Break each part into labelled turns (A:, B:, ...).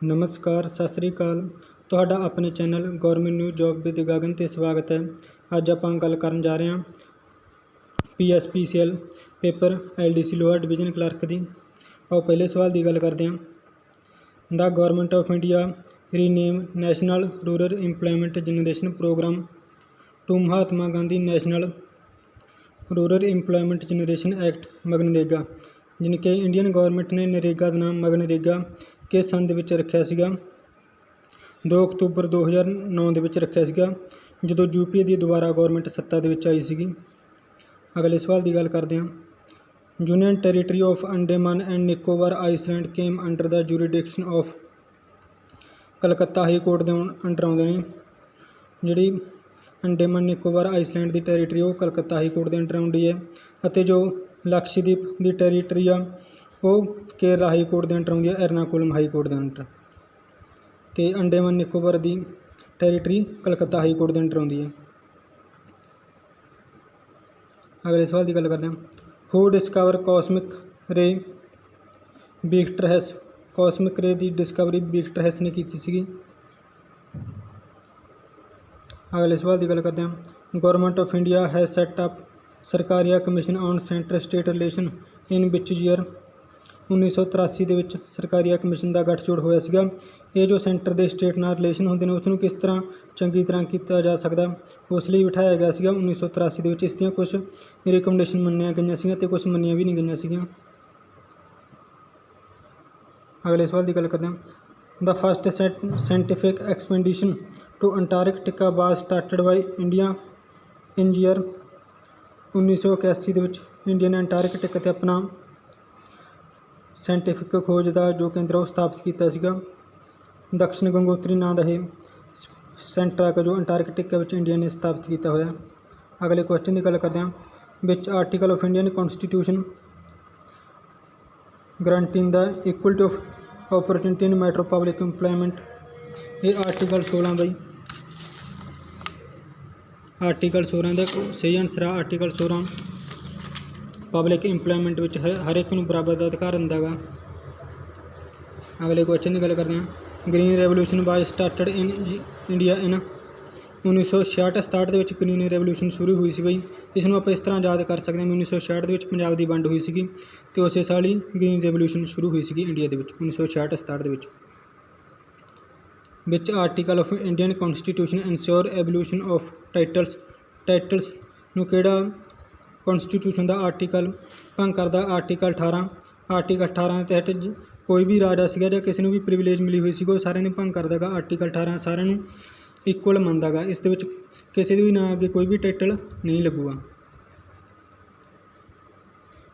A: नमस्कार सत श्री अकाल। ਤੁਹਾਡਾ ਆਪਣੇ channel government news job with Gagan 'ਤੇ ਸਵਾਗਤ ਹੈ। ਅੱਜ ਆਪਾਂ ਗੱਲ ਕਰਨ ਜਾ ਰਹੇ ਹਾਂ PSPCL paper LDC lower division clerk ਦੀ। ਆਓ ਪਹਿਲੇ ਸਵਾਲ ਦੀ ਗੱਲ ਕਰਦੇ ਹਾਂ। ਦਾ government of India rename national rural employment generation programme to Mahatma Gandhi national rural employment generation act MNREGA, जिनके इंडियन गौरमेंट ने नरेगा का नाम मनरेगा के सन दे विच रखिया सीगा 2 अक्तूबर 2009 दे विच रखिया सीगा, जदों यूपी की दोबारा गौरमेंट सत्ता दे विच आई सीगी। अगले सवाल की गल करते हैं। Union territory of Andaman and Nicobar island came under the jurisdiction of Calcutta high court के अंडर आउंदे ने। जिहड़ी अंडेमान निकोबार आइसलैंड की टैरीटरी वो कलकत्ता हाई कोर्ट के अंडर आउंदी है, और जो लक्षद्वीप की टैरीटरी आ वो केरला हाई कोर्ट के अंडर आउंदी है, एर्नाकुलम हाई कोर्ट के अंडर। तो अंडेमान निकोबार की टैरीटरी कलकत्ता हाई कोर्ट के अंडर आउंदी है। अगले सवाल की गल करते हैं। हू डिस्कवर कॉस्मिक रे? विक्टर हैस। कॉस्मिक रे की डिस्कवरी विक्टर हैस ने की सी। अगले सवाल की गल करते हैं। Government of India has set up Sarkaria commission on centre state relation in which year. 1983 के विच सरकारिया कमीशन का गठजोड़ होया सीगा। ये जो सेंटर के स्टेट नाल रिलेशन होंदे ने उसनूं किस तरह चंगी तरह किया जा सकदा उस लई बिठाया गया सीगा 1983 के विच। इस दियां कुछ रिकमेंडेशन मन्निया गईयां सीगियां ते कुछ मन्निया भी नहीं गईयां सीगियां। अगले सवाल की गल करते हैं। The first scientific expedition to Antarctica was started by India in year. 1981 के विच इंडिया ने अंटार्कटिका ते अपना साइंटिफिक खोज का जो केंद्र वो स्थापित किया सीगा। दक्षिण गंगोत्री नाम का यह सेंटर है जो अंटार्कटिका विच इंडिया ने स्थापित किया होया। अगले क्वेश्चन की गल करते हैं। Which article of Indian constitution guaranteeing the equality of opportunity in matter of public employment. ये आर्टिकल 16 बई। आर्टिकल 16 का सही आंसर है आर्टिकल 16। पब्लिक इंप्लॉयमेंट विच हर एक नूं बराबर का अधिकार हुंदा गा। अगले क्वेश्चन की गल करते हैं। Green revolution was started in India in 1966 के ग्रीन रेवोल्यूशन शुरू हुई सी बई। इसनूं आपां इस तरह याद कर सकते हैं। 1966 के पंजाब की वंड हुई सी तो उस साल ही ग्रीन रेवोल्यूशन शुरू हुई सी इंडिया के 1966-67 के विच article of Indian constitution ensure evolution of titles नूं किहड़ा कॉन्स्टिट्यूशन का आर्टिकल भंग करदा? आर्टिकल 18। आर्टिकल 18 के तहत कोई भी राजा सीगा जां किसी नूं भी प्रिविलेज मिली हुई सी वो सारिਆਂ ਨੂੰ भंग करदा गा। आर्टिकल 18 सारिਆਂ ਨੂੰ इक्वल मनदा गा। इस दे विच किसी भी ना अगे कोई भी टाइटल नहीं लगूगा।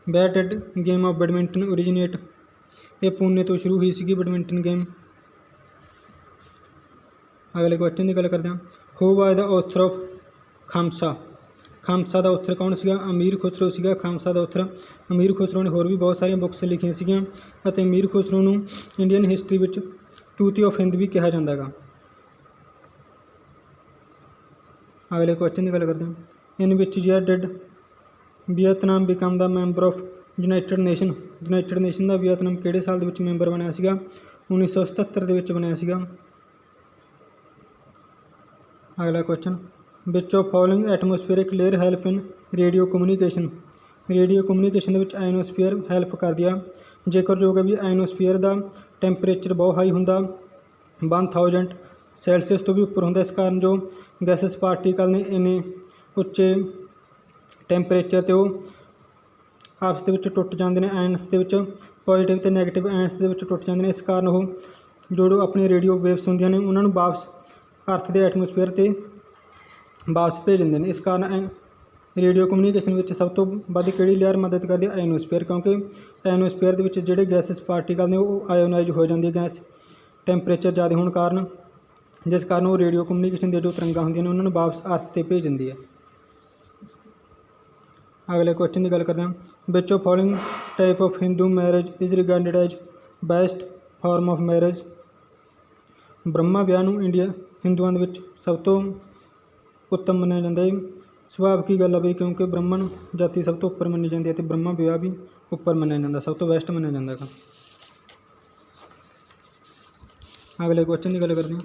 A: Where did game of badminton originate? ये पुणे तो शुरू हुई सी बैडमिंटन गेम। अगले क्वेश्चन की गल करते हैं। Who was the author of Khamsa? Khamsa का ऑथर कौन सीगा? अमीर खुसरो सीगा खामसा का ऑथर। अमीर खुसरो ने होर भी बहुत सारिया बुक्स लिखिया सीगियां अते अमीर खुसरो नूं इंडियन हिस्टरी विच तूती ऑफ हिंद भी कहा जाता है। अगले क्वेश्चन की गल करते हैं। In which year did Vietnam become the member of United Nation? United Nation का वियतनाम किहड़े साल दे विच मैंबर बनया सीगा? 1977 के विच बनया सीगा। अगला question. Which of following atmospheric layer help in radio communication? Radio communication के आयनोस्फीयर हैल्प कर दिया। जेकर जो भी आयनोस्फीयर का टैंपरेचर बहुत हाई होंदा 1000 सैल्सीयस तो भी उपर होंदा, इस कारण जो गैसेस पार्टिकल ने इन्ने उच्चे टैंपरेचर तो आपस के टुट जाते हैं। आयनस के पॉजिटिव तो नैगेटिव आयनस के टुट जाते हैं, इस कारण वो जो अपने रेडियो वेव्स होंदियां ने उन्होंने वापस अर्थ के एटमोसफेयर से वापस भेज देंगे ने। इस कारण रेडियो कम्यूनीकेशन में सब तो वध किहड़ी लेयर मदद करती है? आयनोस्फेयर, क्योंकि आयनोस्फेयर के जोड़े गैसेस पार्टिकल ने वो आयोनाइज हो जाती है गैस टैंपरेचर ज़्यादा होने कारण, जिस कारण वो रेडियो कम्यूनीकेशन दी जो तरंगां होंदियां ने उन्होंने वापस अर्थ से भेज देंदी है। अगले क्वेश्चन की गल करते हैं। Which of following type of Hindu marriage is regarded as best form of marriage? Brahma विआह नूं इंडिया हिंदुओं के सब तो उत्तम मन्निया जाता है। सुभाव की गल है बई, क्योंकि ब्राह्मण जाति सब तो उपर मन्नी जाती है तो ब्रह्मा विआह भी उपर मन्निया जाता, सब तो बेस्ट मन्निया जाता है। अगले क्वेश्चन की गल करते हैं।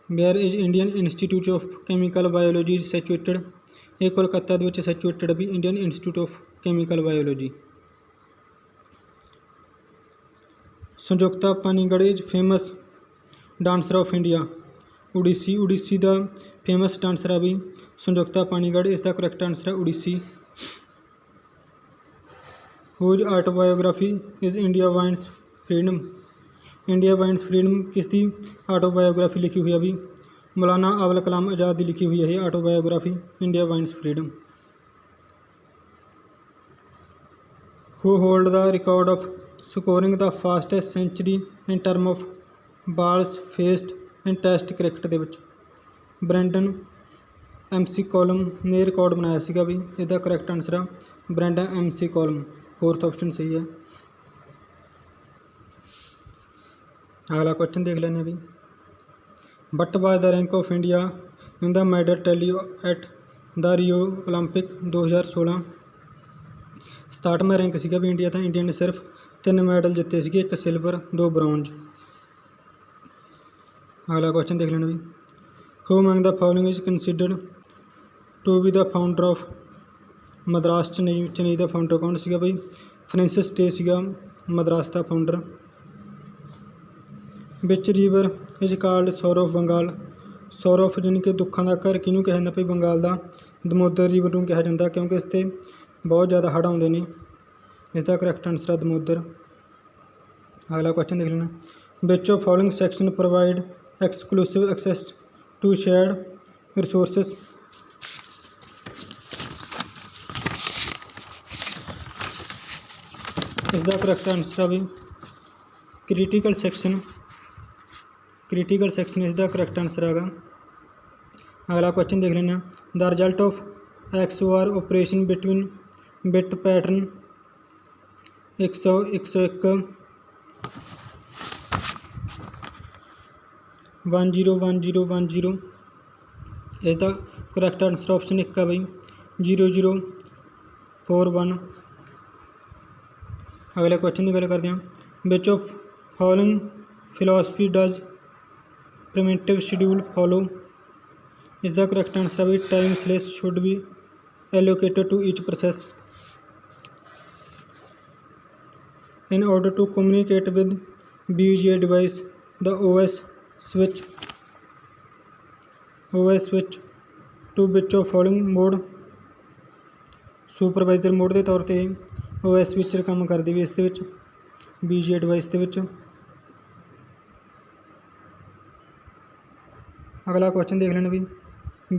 A: Where is Indian institute of chemical biology situated. ये कोलकाता ਦੇ ਵਿੱਚ सिचुएटेड भी Indian institute of chemical biology. Sanjukta Panigrahi is famous dancer of India. Odissi का फेमस डांसर है भी संजुक्ता पानीगढ़। इसका करैक्ट आंसर है उड़ीसी। Whose autobiography is India wins freedom. India wins freedom किसकी ऑटोबायोग्राफी लिखी हुई है अभी। मौलाना अबुल कलाम आज़ाद की लिखी हुई है autobiography India wins freedom. Who hold the record of scoring the fastest century in term of balls faced in test cricket ਦੇ ਵਿੱਚ ब्रैंडन MC कॉलम ने रिकॉर्ड बनाया ਸੀਗਾ भी। इसका करैक्ट आंसर है Brendon MC Cullum. Fourth option सही है। अगला क्वेश्चन देख लेने भी। What was the rank of India in the medal tally at the Rio Olympic 2016। 67वां रैंक सीगा भी इंडिया था। इंडिया ने सिर्फ 3 मैडल जिते सीगे, 1 सिल्वर 2 ब्रॉन्ज। अगला क्वेश्चन देख लेना भी। Who among the following is considered to be the founder of Madras. Chennai का फाउंडर कौन सीगा भाई। फ्रांसिस डे सीगा मद्रास का founder. Which river is called सौर ऑफ बंगाल। सौर ऑफ यानी कि दुखों का घर किनू कहा जाता भाई बंगाल का। दमोदर रिवर नूं कहा जाता क्योंकि इस ते बहुत ज़्यादा हड़ आउंदे ने। इसका करैक्ट आंसर है दमोदर। अगला क्वेश्चन देख लेना। Which of following section provide exclusive access to shared resources. इसका करैक्ट आंसर है भी क्रिटिकल सैक्शन। क्रिटिकल सैक्शन इसका करैक्ट आंसर है। अगला क्वेश्चन देख लेना। The result of XOR operation between bit pattern 100 101 101010। इसका करैक्ट आंसर ऑप्शन 1 है भाई 0041। अगले क्वेश्चन की गल करते हैं। Which of following philosophy does primitive schedule follow. इसका करैक्ट आंसर है भाई time slice should be allocated to each process in order to communicate with BGA device. The OS switch to which of following mode. Supervisor mode के तौर पर OS switcher काम करती भी इस BGA डिवाइस के। अगला क्वेश्चन देख लेना भी।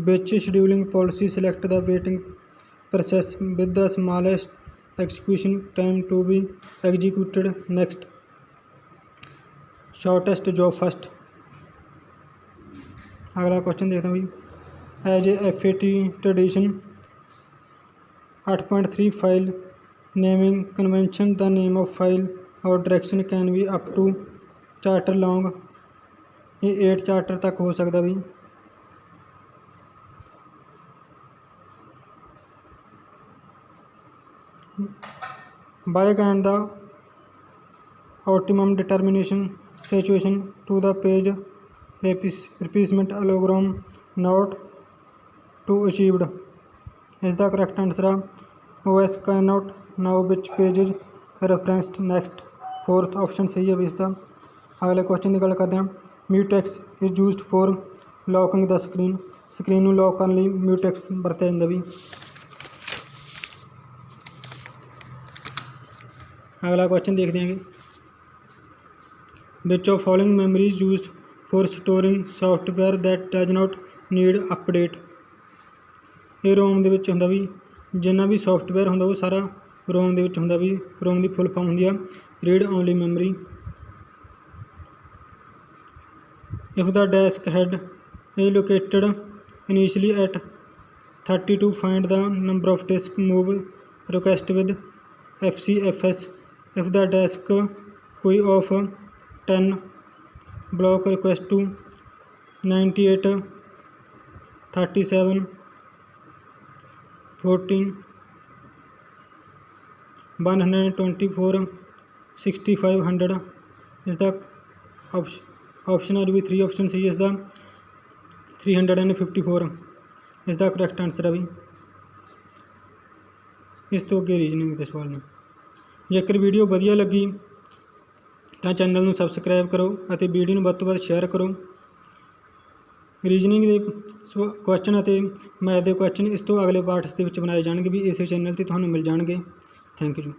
A: Which scheduling policy select the waiting process with the smallest execution time to be executed next shortest job first. अगला क्वेश्चन देखते हैं भाई। As a FAT tradition 8.3 file naming convention the name of file और direction can be up to character long. ये 8 character तक हो सकता भी। Why can the optimum determination situation to the page replacement algorithm not to achieved. इसका correct answer है OS can not now which page is referenced next. Fourth option सही है भी इसका। अगले क्वेश्चन की गल करते हैं। Mutex is used for locking the screen. Screen को लॉक करने म्यूटैक्स वरत्या जाता भी। अगला क्वेश्चन देखते हैं। Which of following memory is used for storing software that does not need update. ये रोम दे विच हुंदा भी। जिन्ना भी सॉफ्टवेयर हुंदा वो सारा रोम दे विच हुंदा भी। रोम की फुल फॉर्म हुंदी है read only memory. If the disk head is located initially at 32, find the number of disk move request with FCFS. If the disk queue of 10 block request to 98 37 14 124 6500 ਇਸ ਦਾ option ਆ ਵੀ 3 option ਸੀ, ਇਸ ਦਾ 354 ਇਸ ਦਾ correct answer ਆ ਵੀ। ਇਸ ਤੋਂ ਅੱਗੇ reasoning ਦੇ ਸਵਾਲ ਨੇ। ਜੇਕਰ ਵੀਡੀਓ ਵਧੀਆ ਲੱਗੀ ਤਾਂ ਚੈਨਲ ਨੂੰ ਸਬਸਕ੍ਰਾਈਬ ਕਰੋ ਅਤੇ ਵੀਡੀਓ ਨੂੰ ਵੱਧ ਤੋਂ ਵੱਧ ਸ਼ੇਅਰ ਕਰੋ। ਰੀਜਨਿੰਗ ਦੇ ਕੁਐਸਚਨ ਅਤੇ ਮੈਥ ਦੇ ਕੁਐਸਚਨ ਇਸ ਤੋਂ ਅਗਲੇ ਪਾਰਟਸ ਦੇ ਵਿੱਚ ਬਣਾਏ ਜਾਣਗੇ ਵੀ ਇਸੇ ਚੈਨਲ 'ਤੇ ਤੁਹਾਨੂੰ ਮਿਲ ਜਾਣਗੇ। Thank you.